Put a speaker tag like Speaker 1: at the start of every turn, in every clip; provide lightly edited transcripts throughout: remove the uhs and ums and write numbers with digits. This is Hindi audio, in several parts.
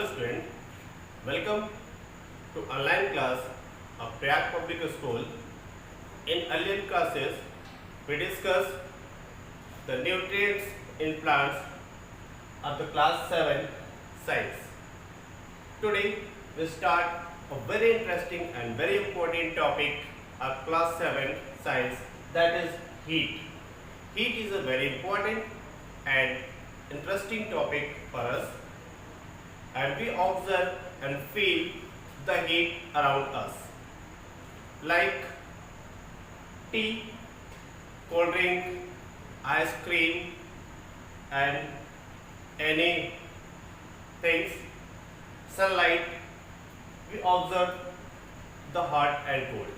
Speaker 1: student, welcome to online class of Prayag Public School. In earlier classes, we discussed the nutrients in plants of the class 7 science. Today, we start a very interesting and very important topic of class 7 science, that is heat. Heat is a very important and interesting topic for us, and we observe and feel the heat around us, like tea, cold drink, ice cream, and any things, sunlight. We observe the hot and cold.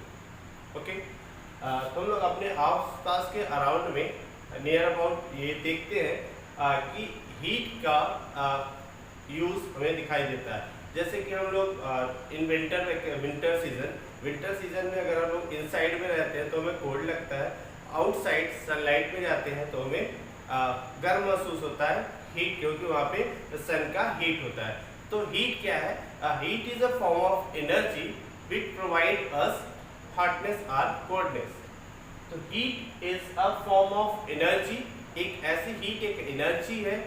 Speaker 1: Okay तो हम लोग अपने आस पास के अराउंड में नियर अबाउट ये देखते हैं कि हीट का यूज़ हमें दिखाई देता है। जैसे कि हम लोग इन विंटर सीजन में अगर हम लोग इनसाइड में रहते हैं तो हमें कोल्ड लगता है, आउटसाइड सनलाइट में जाते हैं तो हमें गर्म महसूस होता है, हीट, क्योंकि वहाँ पे सन का हीट होता है। तो हीट क्या है? Heat is a form of energy which provide us hotness और कोल्डनेस। तो heat is a form of energy, एक ऐसी हीट एक एनर्जी है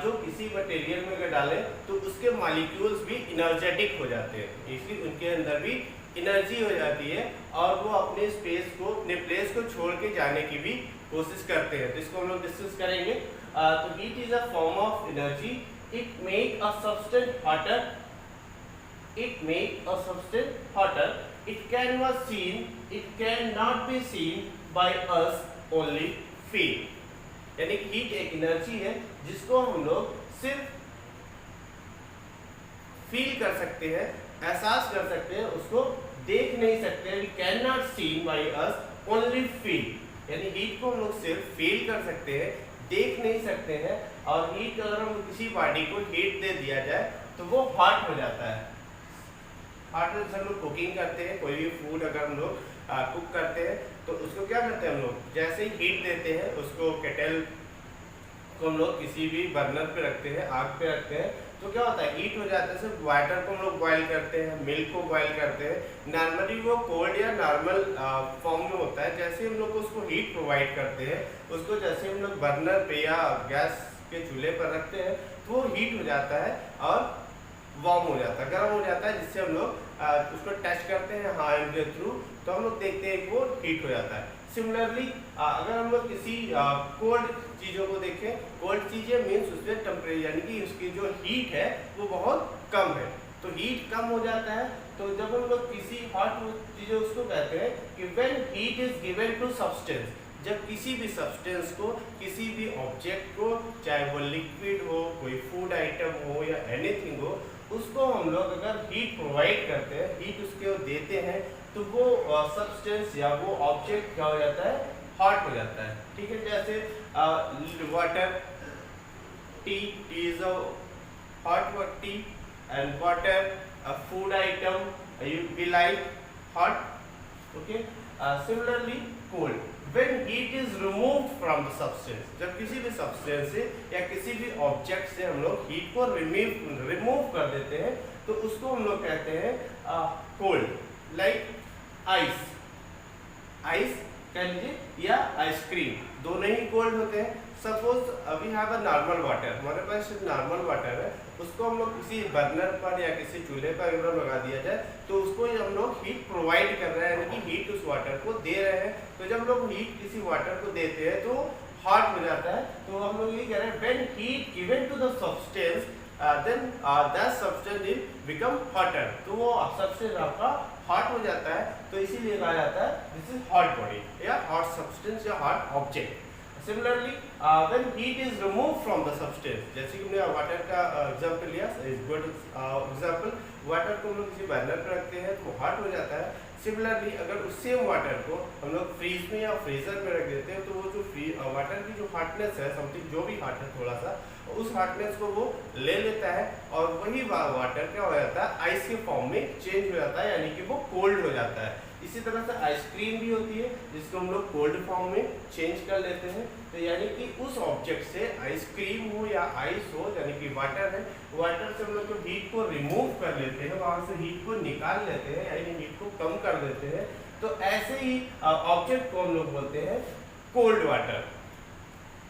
Speaker 1: जो किसी मटेरियल में अगर डालें तो उसके मॉलिक्यूल्स भी एनर्जेटिक हो जाते हैं, इसलिए उनके अंदर भी एनर्जी हो जाती है और वो अपने स्पेस को, अपने प्लेस को छोड़ के जाने की भी कोशिश करते हैं। तो इसको हम लोग डिस्कस करेंगे। तो heat is a form of energy, it make a substance hotter, it make a substance hotter, it can be seen, it cannot be seen by us, only feel। यानी हीट एक एनर्जी है जिसको हम लोग सिर्फ फील कर सकते हैं, एहसास कर सकते हैं, उसको देख नहीं सकते। we cannot seen by us, only feel। यानी हीट को हम लोग सिर्फ फील कर सकते हैं, देख नहीं सकते हैं। और हीट अगर हम किसी बॉडी को हीट दे दिया जाए तो वो हॉट हो जाता है। हॉट से हम लोग कुकिंग करते हैं, कोई भी फूड अगर हम लोग कुक करते हैं तो उसको क्या करते हैं हम लोग, जैसे ही हीट देते हैं उसको केटल को हम लोग किसी भी बर्नर पे रखते हैं, आग पे रखते हैं, तो क्या होता है, हीट हो जाता है। सिर्फ वाटर को हम लोग बॉयल करते हैं, मिल्क को बॉयल करते हैं। नॉर्मली वो कोल्ड या नॉर्मल फॉर्म में होता है। जैसे हम लोग उसको हीट प्रोवाइड करते हैं, उसको जैसे हम लोग बर्नर पे या गैस के चूल्हे पर रखते हैं तो वो हीट हो जाता है और वार्म हो जाता है, गर्म हो जाता है, जिससे हम लोग उसको टच करते हैं हैंड के थ्रू तो हम लोग देखते हैं कि वो हीट हो जाता है। सिमिलरली अगर हम लोग किसी कोल्ड चीज़ों को देखें, कोल्ड चीज़ें मीन्स उसमें टेम्परेचर यानी कि उसकी जो हीट है वो बहुत कम है, तो हीट कम हो जाता है। तो जब हम लोग किसी हॉट चीज़ें उसको कहते हैं कि when heat is given to substance, जब किसी भी सब्सटेंस को, किसी भी ऑब्जेक्ट को, चाहे वो लिक्विड हो, कोई फूड आइटम हो या एनीथिंग हो, उसको हम लोग अगर हीट प्रोवाइड करते हैं, हीट उसके देते हैं, तो वो सब्सटेंस या वो ऑब्जेक्ट क्या हो जाता है, हॉट हो जाता है। ठीक है, जैसे water, T is a hot T and water a food item you be like hot. Okay, similarly cold, when heat is removed from the substance, जब किसी भी सब्सटेंस से या किसी भी ऑब्जेक्ट से हम लोग हीट को रिमूव कर देते हैं तो उसको हम लोग कहते हैं कोल्ड। लाइक आइस, आइस कह लीजिए या आइसक्रीम, दोनों ही कोल्ड होते हैं। Suppose we have a normal water, हमारे पास नॉर्मल वाटर है, उसको हम लोग किसी बर्नर पर या किसी चूल्हे पर अगर लगा दिया जाए तो उसको हम लोग हीट प्रोवाइड कर रहे हैं, यानी कि हीट उस वाटर को दे रहे हैं। तो जब लोग हीट किसी वाटर को देते हैं तो हॉट हो जाता है। तो हम लोग ये कह रहे हैं when heat given to the substance then that substance will become hotter, तो वो सब्सटेंस आपका हॉट हो जाता है। तो इसीलिए कहा जाता है दिस इज हॉट बॉडी या हॉट सब्सटेंस या hot object. Similarly, when heat is removed from the substance, जैसे कि हमने वाटर का एग्जांपल लिया, इज गुड एग्जांपल, वाटर को हम लोग किसी बर्नर पर रखते हैं तो हॉट हो जाता है। सिमिलरली अगर उस सेम वाटर को हम लोग फ्रीज में या फ्रीजर में रख देते हैं तो वो जो वाटर की जो हॉटनेस है, समथिंग जो भी हॉट है थोड़ा सा, उस हार्डनेस को वो ले लेता है और वही वाटर क्या हो जाता है, आइस के फॉर्म में चेंज हो जाता है, यानी कि वो कोल्ड हो जाता है। इसी तरह से आइसक्रीम भी होती है जिसको हम लोग कोल्ड फॉर्म में चेंज कर लेते हैं। तो यानी कि उस ऑब्जेक्ट से आइसक्रीम हो या आइस हो, यानी कि वाटर है, वाटर से हम लोग जो हीट को रिमूव कर लेते हैं, वहाँ से हीट को निकाल लेते हैं, यानी हीट को कम कर देते हैं। तो ऐसे ही ऑब्जेक्ट को हम लोग बोलते हैं कोल्ड वाटर।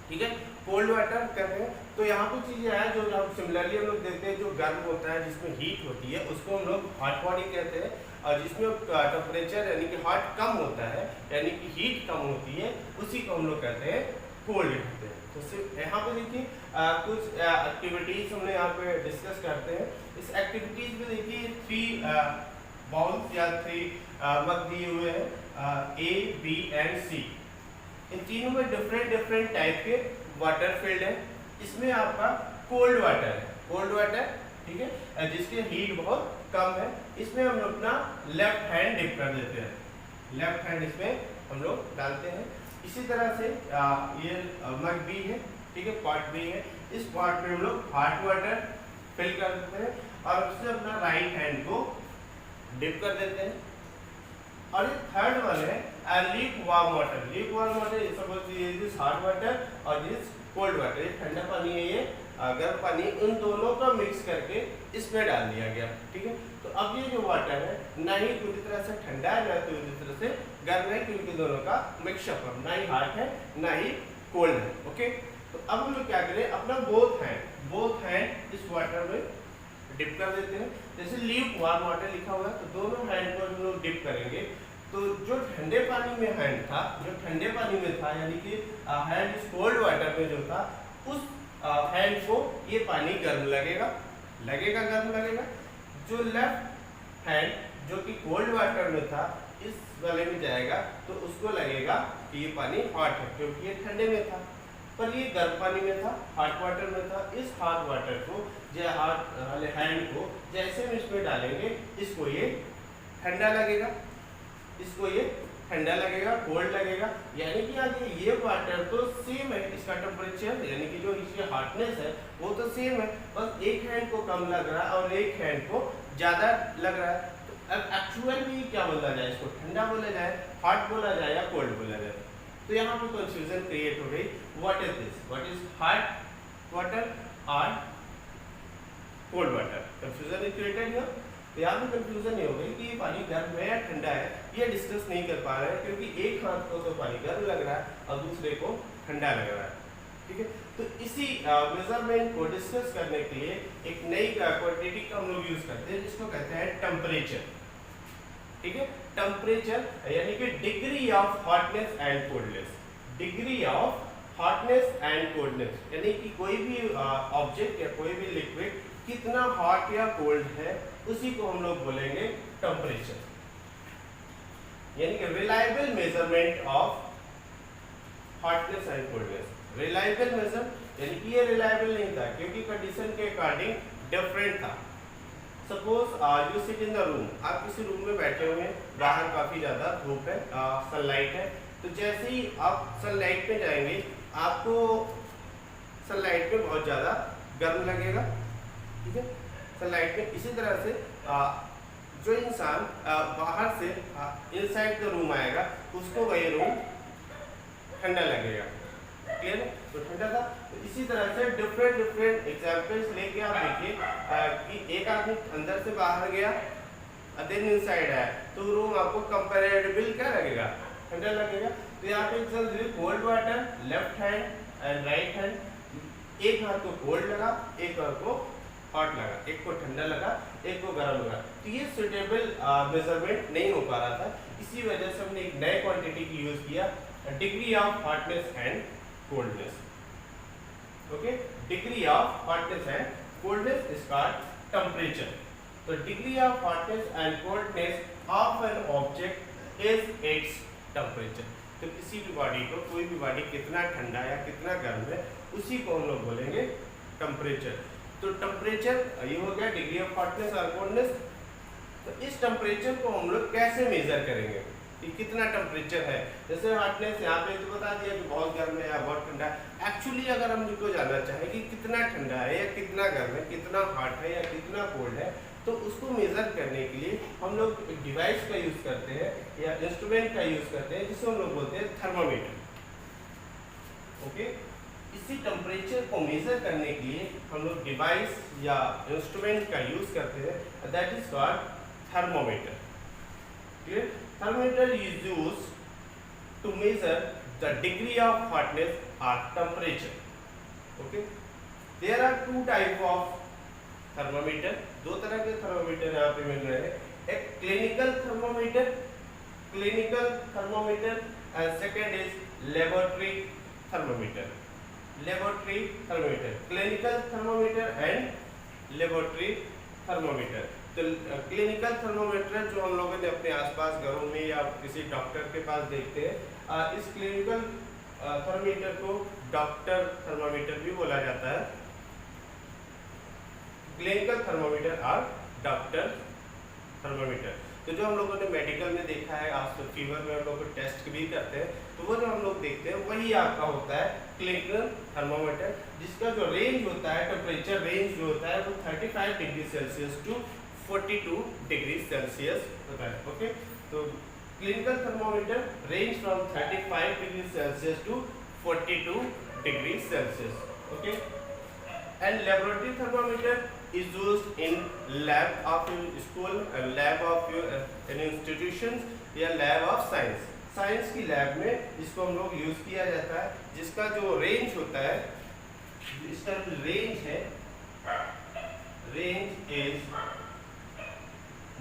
Speaker 1: ठीक है, कोल्ड वाटर कहते हैं। तो यहाँ कुछ चीजें हैं जो हम सिमिलरली हम लोग देखते हैं, जो गर्म होता है जिसमें हीट होती है उसको हम लोग हॉट बॉडी कहते हैं, और जिसमें टेम्परेचर यानी कि हॉट कम होता है, यानी कि हीट कम होती है, उसी को हम लोग कहते हैं कोल्ड कहते हैं। तो सिर्फ यहाँ पे देखिए कुछ एक्टिविटीज हमने यहाँ पे डिस्कस करते हैं। इस एक्टिविटीज में देखिए 3 बाउल्स या 3 मग दिए हुए हैं, A, B एंड C। इन तीनों में डिफरेंट टाइप के वाटर फील्ड है। इसमें आपका कोल्ड वाटर है, कोल्ड वाटर, ठीक है, जिसकी हीट बहुत कम है। इसमें हम लोग अपना लेफ्ट हैंड डिप कर देते हैं, लेफ्ट हैंड इसमें हम लोग डालते हैं। इसी तरह से ये मग बी है, ठीक है, पॉट बी है। इस पॉट में हम लोग हॉट वाटर फिल कर देते हैं और उससे अपना राइट हैंड को डिप कर देते हैं। और ये थर्ड वन है leak warm water. Leak warm water suppose ये दिस हॉट वाटर और दिस कोल्ड वाटर, ये ठंडा पानी है, ये गर्म पानी, उन दोनों का मिक्स करके इसमें डाल दिया गया। ठीक है, तो अब ये जो वाटर है ना ही पूरी तरह से ठंडा है ना पूरी तरह से गर्म है, क्योंकि दोनों का मिक्सचर है, ना ही हॉट है ना ही कोल्ड है। ओके, तो अब हम लोग क्या करें, अपना बोथ हैंड इस वाटर में डिप कर देते हैं। जैसे लीक वार्म वाटर लिखा हुआ है, तो दोनों हैंड को हम लोग डिप करेंगे। तो जो ठंडे पानी में हैंड था, जो ठंडे पानी में था, यानी कि हैंड इस कोल्ड वाटर में जो था, उस हैंड को ये पानी गर्म लगेगा, गर्म लगेगा। जो लेफ्ट हैंड जो कि कोल्ड वाटर में था, इस वाले में जाएगा तो उसको लगेगा कि ये पानी हॉट है, क्योंकि ये ठंडे में था, पर ये गर्म पानी में था, हॉट वाटर में था। इस हॉट वाटर को हॉट वाले हैंड को जैसे हम इसमें डालेंगे, इसको ये ठंडा लगेगा, इसको ये ठंडा लगेगा, कोल्ड लगेगा। यानी कि आगे ये वाटर तो सेम है, इसका टेम्परेचर यानी कि जो इसकी हॉटनेस है वो तो सेम है, बस एक हैंड को कम लग रहा है और एक हैंड को ज़्यादा लग रहा है। तो अब एक्चुअल में क्या बोला जाए, इसको ठंडा बोला जाए, हॉट बोला जाए या कोल्ड बोला जाए? तो यहाँ पर कंफ्यूजन क्रिएट हो गई। What is this, what is hot water और cold water? Confusion is created here. तो यहाँ पे कंफ्यूजन नहीं हो गई कि ये पानी गर्म है या ठंडा है, ये डिस्कस नहीं कर पा रहे हैं, क्योंकि एक हाथ को तो पानी गर्म लग रहा है और दूसरे को ठंडा लग रहा है। ठीक है, तो इसी मेजरमेंट को डिस्कस करने के लिए एक नई क्वांटिटी का हम लोग यूज करते हैं, जिसको कहते हैं टेम्परेचर। ठीक है, टेम्परेचर यानी कि degree of hotness and coldness. Degree of hotness and coldness यानी कि कोई भी ऑब्जेक्ट या कोई भी लिक्विड कितना हॉट या कोल्ड है, उसी को हम लोग बोलेंगे टेम्परेचर। यानी कि reliable measurement of hotness and coldness. Reliable measure यानी कि ये रिलायबल नहीं था, क्योंकि कंडीशन के अकॉर्डिंग डिफरेंट था। Suppose you sit in the room, आप किसी रूम में बैठे हुए हैं, बाहर काफी ज्यादा धूप है, सनलाइट है, तो जैसे ही आप सनलाइट में जाएंगे, आपको सनलाइट में बहुत ज्यादा गर्म लगेगा। ठीक है, सनलाइट में। इसी तरह से जो इंसान बाहर से इनसाइड द रूम आएगा, उसको वही रूम ठंडा लगेगा। क्लियर है? तो ठंडा था। तो इसी तरह से डिफरेंट एग्जांपल्स लेके आप देखिए कि एक आदमी अंदर से बाहर गया, देन इनसाइड आया, तो रूम आपको कंपैरेबल क्या लगेगा, ठंडा लगेगा। तो यहाँ पे example cold water, left hand and right hand, एक हाथ को कोल्ड लगा, एक हाथ को हॉट लगा, एक को ठंडा लगा, एक को गर्म लगा। तो ये सुटेबल मेजरमेंट नहीं हो पा रहा था, इसी वजह से हमने एक नए क्वांटिटी की यूज किया, degree of hotness and coldness. Okay, degree of hotness and coldness is called temperature. तो degree of hotness and coldness of an object is its temperature. तो किसी भी बॉडी को, कोई भी बॉडी कितना ठंडा या कितना गर्म है, उसी को हम लोग बोलेंगे टेम्परेचर। तो टेम्परेचर ये हो गया डिग्री ऑफ हॉटनेस और कोल्डनेस। तो इस टेम्परेचर को हम लोग कैसे मेजर करेंगे? कि कितना टेम्परेचर है। जैसे हॉटनेस यहाँ पे तो बता दिया कि बहुत गर्म है या बहुत ठंडा है। एक्चुअली अगर हम इनको जानना चाहें कि कितना ठंडा है या कितना गर्म है, कितना हॉट है या कितना कोल्ड है, तो उसको मेज़र करने के लिए हम लोग एक डिवाइस का यूज़ करते हैं या इंस्ट्रूमेंट का यूज़ करते हैं जिसको हम लोग बोलते हैं थर्मामीटर। ओके, इसी टेम्परेचर को मेज़र करने के लिए हम लोग डिवाइस या इंस्ट्रूमेंट का यूज़ करते हैं, that is called thermometer. Clear? Thermometer is used to measure the degree of hotness or temperature. Okay? There are two type of thermometer. दो तरह के थर्मोमीटर यहाँ पे मिल रहे हैं, एक clinical thermometer and second is laboratory thermometer. Laboratory thermometer, clinical thermometer and laboratory thermometer. तो क्लिनिकल थर्मोमीटर जो हम लोगों ने अपने आसपास घरों में या किसी डॉक्टर के पास देखते हैं, इस क्लिनिकल थर्मोमीटर को डॉक्टर थर्मोमीटर भी बोला जाता है। क्लिनिकल थर्मोमीटर और डॉक्टर थर्मोमीटर, तो जो हम लोगों ने मेडिकल में देखा है, आज फीवर में हम लोग टेस्ट भी करते हैं, तो वो जो हम लोग देखते हैं वही आपका होता है क्लिनिकल थर्मोमीटर, जिसका जो रेंज होता है, टेम्परेचर रेंज जो होता है वो 35 degree Celsius to 42 degree Celsius होता है। ओके, तो clinical thermometer range from 35 degree Celsius to 42 degree Celsius. Okay, and laboratory thermometer is used in lab of your school and lab of your institutions या lab of science। साइंस की लैब में इसको हम लोग यूज किया जाता है, जिसका जो रेंज होता है, इसका जो रेंज है, range is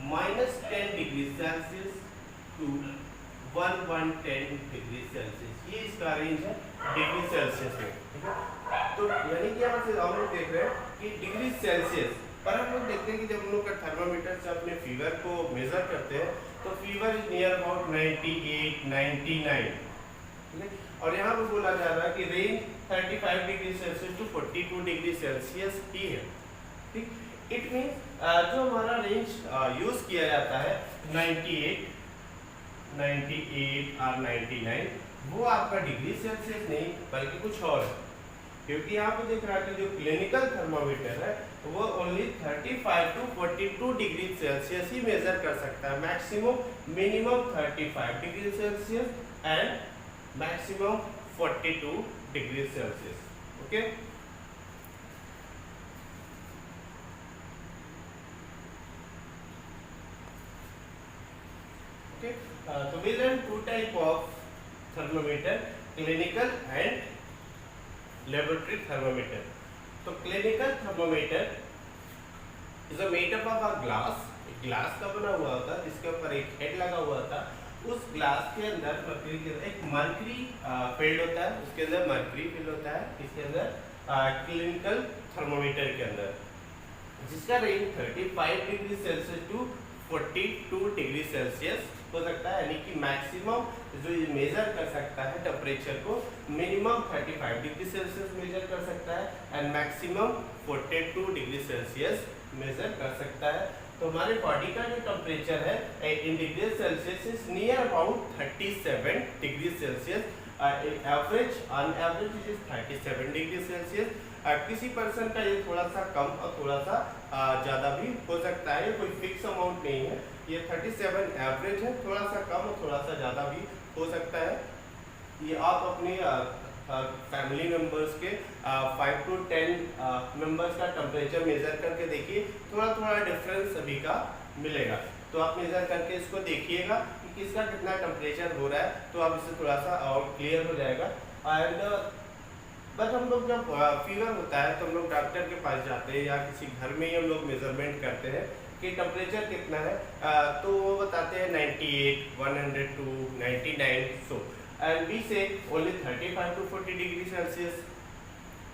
Speaker 1: -10 degree Celsius to 110 degree Celsius. ये इसका रेंज है डिग्री सेल्सियस में। ठीक है, तो यानी कि यहाँ से हम लोग देख रहे हैं कि डिग्री सेल्सियस पर हम लोग देखते हैं कि जब हम लोग का थर्मामीटर से अपने फीवर को मेजर करते हैं तो फीवर इज नियर अबाउट 98, 99। ठीक है, और यहाँ पर बोला जा रहा है कि range 35 degree Celsius to 42 degree Celsius ही है। ठीक, इट मीन्स जो हमारा रेंज यूज किया जाता है 98 और 99, वो आपका डिग्री सेल्सियस नहीं बल्कि कुछ और है, क्योंकि यहाँ पे देख रहा है कि जो क्लिनिकल थर्मामीटर है वो ओनली 35 टू 42 डिग्री सेल्सियस ही मेजर कर सकता है, maximum minimum 35 degree Celsius and maximum 42 degree Celsius. Okay, okay, तो we learn two type of thermometer, clinical and laboratory thermometer। तो clinical thermometer is made up of a glass, glass का बना हुआ होता है जिसके ऊपर एक हेड लगा हुआ था। उस ग्लास के अंदर मर्क्यूरी के एक मर्क्यूरी फील्ड होता है, उसके अंदर मर्क्यूरी फील्ड होता है, इसके अंदर क्लिनिकल थर्मोमीटर के अंदर, जिसका range 35 degree Celsius to 42 degree Celsius हो सकता है, यानी कि मैक्सिमम जो ये मेजर कर सकता है टेम्परेचर को मिनिमम 35 डिग्री सेल्सियस मेजर कर सकता है and maximum 42 degree Celsius measure कर सकता है। तो हमारे बॉडी का जो टेम्परेचर है in degree Celsius is near about 37 degree Celsius, average on average it is 37 degree Celsius. किसी पर्सन का ये थोड़ा सा कम और थोड़ा सा ज़्यादा भी हो सकता है, कोई फिक्स अमाउंट नहीं है, ये 37 एवरेज है, थोड़ा सा कम और थोड़ा सा ज़्यादा भी हो सकता है। ये आप अपने फैमिली मेम्बर्स के 5 to 10 मेम्बर्स का टेम्परेचर मेजर करके देखिए, थोड़ा थोड़ा डिफरेंस सभी का मिलेगा। तो आप मेजर करके इसको देखिएगा कि किसका कितना टेम्परेचर हो रहा है, तो आप इससे थोड़ा सा और क्लियर हो जाएगा। एंड बट हम लोग जब फीवर होता है तो हम लोग डॉक्टर के पास जाते हैं या किसी घर में ही हम लोग मेजरमेंट करते हैं कि टेम्परेचर कितना है, तो वो बताते हैं 98, 102, 99, so and we say only 35 to 40 degree Celsius.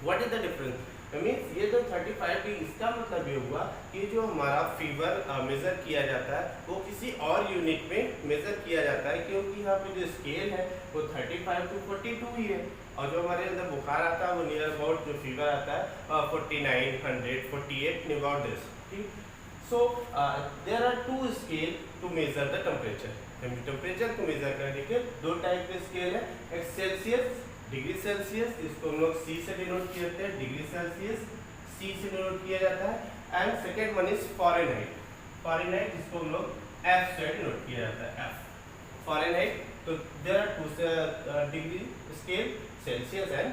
Speaker 1: What is the difference? Means ये जो 35 डिग्री, इसका मतलब ये हुआ कि जो हमारा फीवर मेज़र किया जाता है वो किसी और यूनिट में मेज़र किया जाता है, क्योंकि यहाँ पे जो स्केल है वो 35 टू 42 ही है, और जो हमारे अंदर बुखार आता है वो नियर अबाउट जो फीवर आता है 49, 100, 48 अबाउट दिस। ठीक, So there are two scale to measure the temperature. Temperature को मेजर करने के दो टाइप के स्केल है, एक सेल्सियस डिग्री सेल्सियस, इसको हम लोग सी से डिनोट करते हैं, डिग्री सेल्सियस सी से डिनोट किया जाता है, and second one is Fahrenheit, Fahrenheit जिसको हम लोग एफ से डिनोट किया जाता है, एफ फॉरेनहाइट। तो there are two degree scale, Celsius and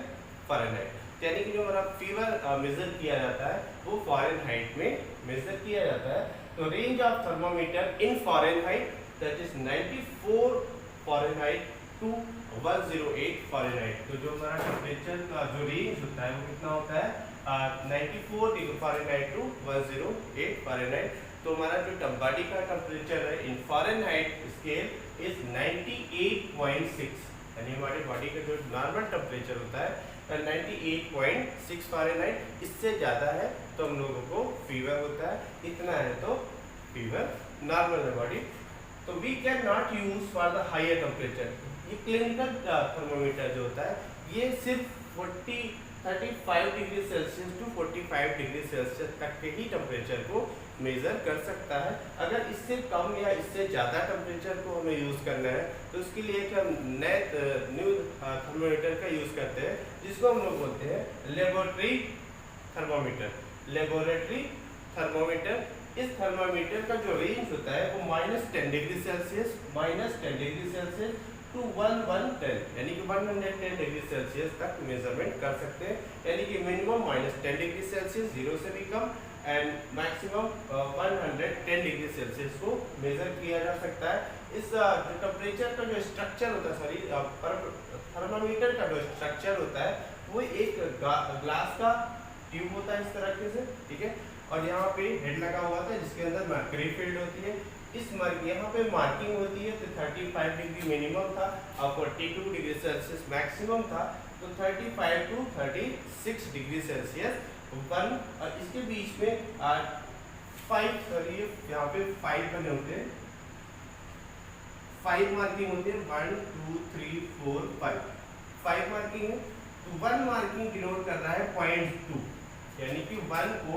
Speaker 1: Fahrenheit. यानी कि जो हमारा फीवर मेजर किया जाता है वो फॉरेनहाइट में मेजर किया जाता है। तो range of thermometer in Fahrenheit that is 94 Fahrenheit to 108 Fahrenheit. तो जो हमारा टेम्परेचर का जो रेंज होता है वो कितना होता है, 94 डिग्री फॉरेनहाइट टू 108 फॉरेनहाइट। तो हमारा जो बॉडी का टेम्परेचर है इन फॉरेनहाइट स्केल इज 98.6, यानी हमारी बॉडी का जो नॉर्मल टेम्परेचर होता है 98.6 फॉरेनहाइट, इससे ज़्यादा है तो हम लोगों को फीवर होता है, इतना है तो फीवर नॉर्मल है बॉडी। तो we can not use for the higher temperature. ये क्लिनिकल थर्मोमीटर जो होता है ये सिर्फ 35 degree Celsius to 45 degree Celsius तक के ही टेम्परेचर को मेजर कर सकता है। अगर इससे कम या इससे ज़्यादा टेम्परेचर को हमें यूज़ करना है तो उसके लिए एक हम न्यू थर्मोमीटर का यूज़ करते हैं जिसको हम लोग बोलते हैं लेबोरेटरी थर्मोमीटर। लेबोरेटरी थर्मोमीटर, इस थर्मोमीटर का जो रेंज होता है वो -10 degree Celsius, -10 degree Celsius to 110 यानी कि 110 डिग्री सेल्सियस तक मेजरमेंट कर सकते हैं। यानी कि मिनिमम -10 डिग्री सेल्सियस, 0 से भी कम, एंड मैक्सिमम 110 डिग्री सेल्सियस को मेजर किया जा सकता है। इस जो टेम्परेचर का जो स्ट्रक्चर होता है, सॉरी थर्मामीटर का जो स्ट्रक्चर होता है वो एक ग्लास का ट्यूब होता है इस तरह से, ठीक है, और यहाँ पे हेड लगा हुआ था जिसके अंदर मर्करी फील्ड होती है। इस यहाँ पे मार्किंग होती है, तो 35 डिग्री मिनिमम था और 42 डिग्री सेल्सियस मैक्सिमम था। तो 35 टू 36 डिग्री सेल्सियस वन, और इसके बीच में 5, सॉरी यहाँ पे 5 बने होते हैं, 5 मार्किंग होती है, 1 2 3 4 5 मार्किंग है। तो 1 मार्किंग डिनोट कर रहा है 0.2, यानी कि 1 को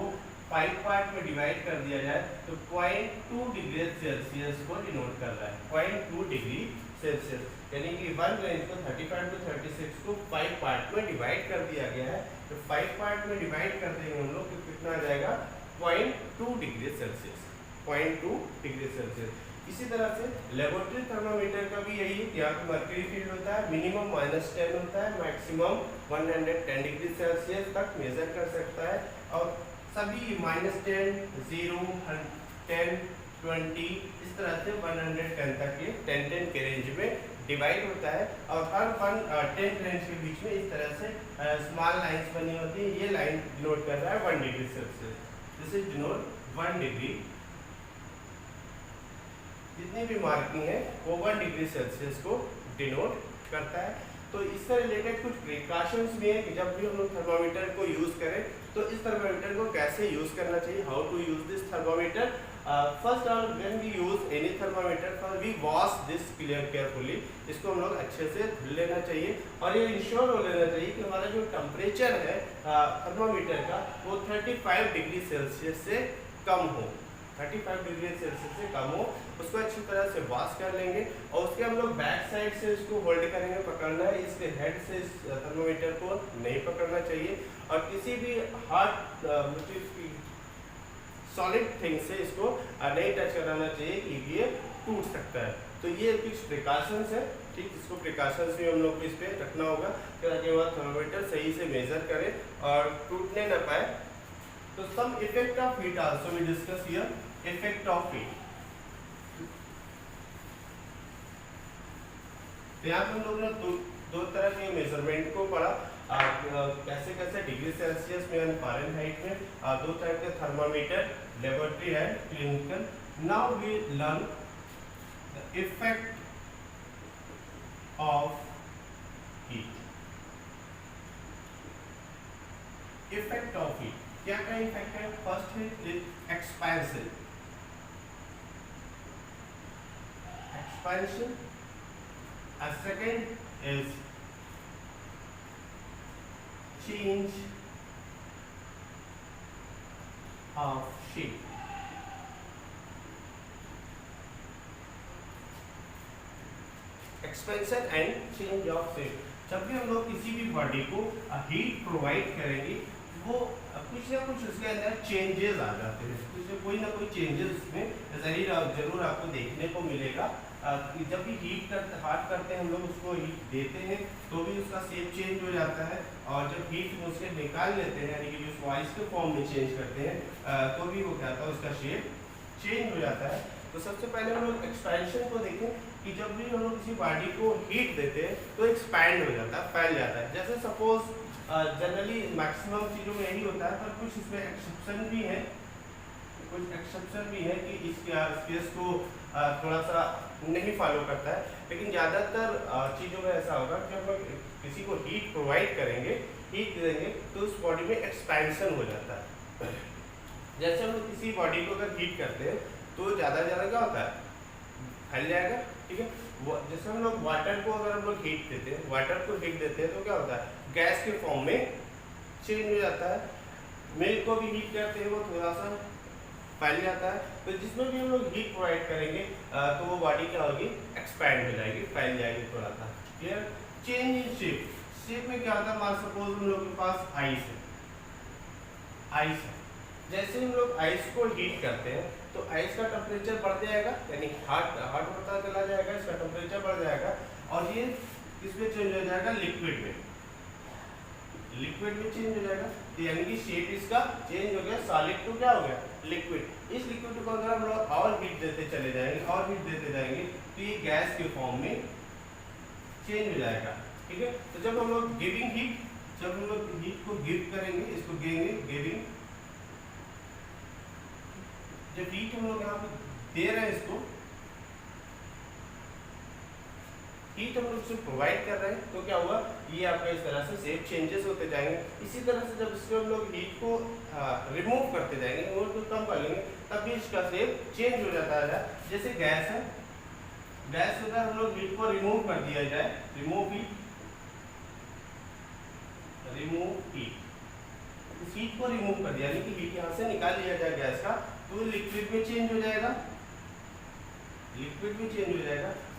Speaker 1: 5 पार्ट में डिवाइड कर दिया जाए तो 0.2 डिग्री सेल्सियस को डिनोट कर रहा है, 0.2 डिग्री सेल्सियस, यानी कि 1 रेंज को 35 टू 36 को 5 पार्ट में डिवाइड कर दिया गया है। तो 5 पार्ट में डिवाइड कर देंगे हम लोग तो कितना आ जाएगा, 0.2 डिग्री सेल्सियस, 0.2 डिग्री सेल्सियस। इसी तरह से लेबोरेटरी थर्मामीटर का भी यही है, यहाँ पे मर्क्यूरी फील्ड होता है, मिनिमम -10 होता है, मैक्सिमम 110 डिग्री सेल्सियस तक मेजर कर सकता है, और सभी -10, 0, 10, 20 इस तरह से 110 तक के 10 के रेंज में डिवाइड होता है। और हर 10 रेंज के बीच में इस तरह से स्मॉल लाइंस बनी होती है। ये लाइन डिनोट कर रहा है 1 degree Celsius, this is denote 1 degree. जितनी भी मार्किंग है वो 1 डिग्री सेल्सियस को डिनोट करता है। तो इससे रिलेटेड कुछ प्रिकॉशंस भी है कि जब भी हम लोग थर्मामीटर को यूज़ करें तो इस थर्मामीटर को कैसे यूज़ करना चाहिए, how to use this thermometer. First all when we use any thermometer first we wash this carefully, इसको हम लोग अच्छे से धुल लेना चाहिए और ये इंश्योर हो लेना चाहिए कि हमारा जो टेम्परेचर है थर्मामीटर का वो 35 डिग्री सेल्सियस से कम हो, 35 डिग्री सेल्सियस से कम हो। उसको अच्छी तरह से वॉश कर लेंगे और उसके हम लोग बैक साइड से इसको होल्ड करेंगे, पकड़ना है, इसके हेड से इस थर्मोमीटर को नहीं पकड़ना चाहिए और किसी भी हार्ड सॉलिड थिंग से इसको नहीं टच कराना चाहिए कि ये टूट सकता है। तो ये कुछ प्रिकॉशंस है, ठीक, इसको प्रिकॉशंस भी हम लोग को इस पर रखना होगा ताकि वह थर्मोमीटर सही से मेजर करे और टूटने न पाए। तो some effect of heat also we discuss here, effect of heat. तो यहाँ पे हम लोग ने दो तरह के मेजरमेंट को पढ़ा, कैसे कैसे डिग्री सेल्सियस में और फारेनहाइट में, दो टाइप के thermometer, laboratory and clinical. Now we learn the effect of heat. Effect of heat, क्या क्या इफेक्ट है? फर्स्ट है expansion, expansion, and second is change of shape, expansion and change of shape. जब भी हम लोग किसी भी बॉडी को हीट प्रोवाइड करेंगे वो कुछ ना कुछ उसके अंदर चेंजेस आ जाते हैं, कोई ना कोई चेंजेस उसमें जरूर आपको देखने को मिलेगा। जब भी हीट करते हैं हम लोग उसको हीट देते हैं तो भी उसका शेप चेंज हो जाता है, और जब हीट उससे निकाल लेते हैं यानी कि जो आइस के फॉर्म में चेंज करते हैं तो भी वो क्या होता है उसका शेप चेंज हो जाता है। तो सबसे पहले हम लोग एक्सपेंशन को देखें कि जब भी हम लोग किसी बॉडी को हीट देते हैं तो एक्सपैंड हो जाता है, फैल जाता है। जैसे सपोज जनरली मैक्सिमम चीज़ों में यही होता है, पर कुछ इसमें एक्सेप्शन भी है, कि इस केस को थोड़ा सा नहीं फॉलो करता है, लेकिन ज़्यादातर चीज़ों में ऐसा होगा कि हम लोग किसी को हीट प्रोवाइड करेंगे, हीट देंगे तो उस बॉडी में एक्सपेंशन हो जाता है। जैसे हम लोग किसी बॉडी को अगर हीट करते हैं तो ज़्यादा क्या होता है, फैल जाएगा, ठीक है। जैसे हम लोग वाटर को अगर हम लोग हीट देते हैं तो क्या होता है, गैस के फॉर्म में चेंज हो जाता है। मिल्क को भी हीट करते हैं वो थोड़ा सा फैल जाता है। तो जिसमें भी हम लोग हीट प्रोवाइड करेंगे तो वो बॉडी क्या होगी, एक्सपैंड हो जाएगी, फैल जाएगी थोड़ा सा। क्लियर। चेंज इन शेप में क्या होता है, मान सपोज हम लोग के पास आइस है, जैसे हम लोग आइस को हीट करते हैं तो आइस का टेम्परेचर बढ़ जाएगा, यानी हॉट बढ़ता चला जाएगा, इसका टेम्परेचर बढ़ जाएगा, और ये किसमें चेंज हो जाएगा, लिक्विड में चेंज हो जाएगा। तो यानी कि शेप इसका चेंज हो गया, सॉलिड टू क्या हो गया, लिक्विड। इस लिक्विड को अगर हम लोग और हीट देते चले जाएंगे तो ये गैस के फॉर्म में चेंज हो जाएगा, ठीक है। तो जब हम लोग हीट को गिव करेंगे, इसको गिविंग, जब हीट हम लोग यहाँ पे दे रहे हैं, इसको हीट हम लोग इसे प्रोवाइड कर रहे हैं, तो क्या हुआ, ये आपका इस तरह से शेप चेंजेस होते जाएंगे। इसी तरह से जब इसको हम लोग हीट को रिमूव करते जाएंगे, हीट को कम कर लेंगे, तब भी इसका शेप चेंज हो जाता है। जैसे गैस है, गैस को अगर हम लोग हीट को रिमूव कर दिया जाए, रिमूव हीट, इस हीट को रिमूव कर दिया, यानी कि हीट यहाँ से निकाल लिया जाए गैस का, तो लिक्विड में चेंज हो जाएगा,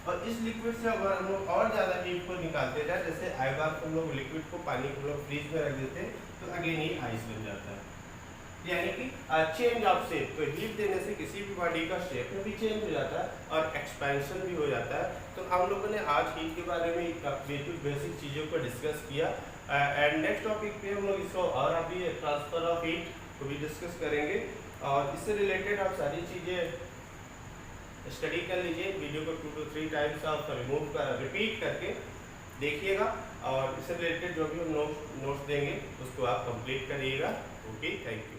Speaker 1: और इस लिक्विड से अगर हम लोग और ज़्यादा हीट को निकालते जाए, जैसे आई बार हम लोग लिक्विड को, पानी को लोग फ्रीज में रख देते हैं तो अगेन ये आइस बन जाता है, यानी कि चेंज ऑफ शेप। तो हीट देने से किसी भी बॉडी का शेप में भी चेंज हो जाता है और एक्सपेंशन भी हो जाता है। तो हम लोगों ने आज हीट के बारे में बेसिक चीज़ों को डिस्कस किया, एंड नेक्स्ट टॉपिक पे हम लोग इसको और अभी ट्रांसफर ऑफ हीट को भी डिस्कस करेंगे, और इससे रिलेटेड आप सारी चीज़ें स्टडी कर लीजिए। वीडियो को 2 to 3 टाइम्स आप रिपीट करके देखिएगा, और इससे रिलेटेड जो भी हम नोट्स देंगे उसको आप कंप्लीट करिएगा। Okay, thank you.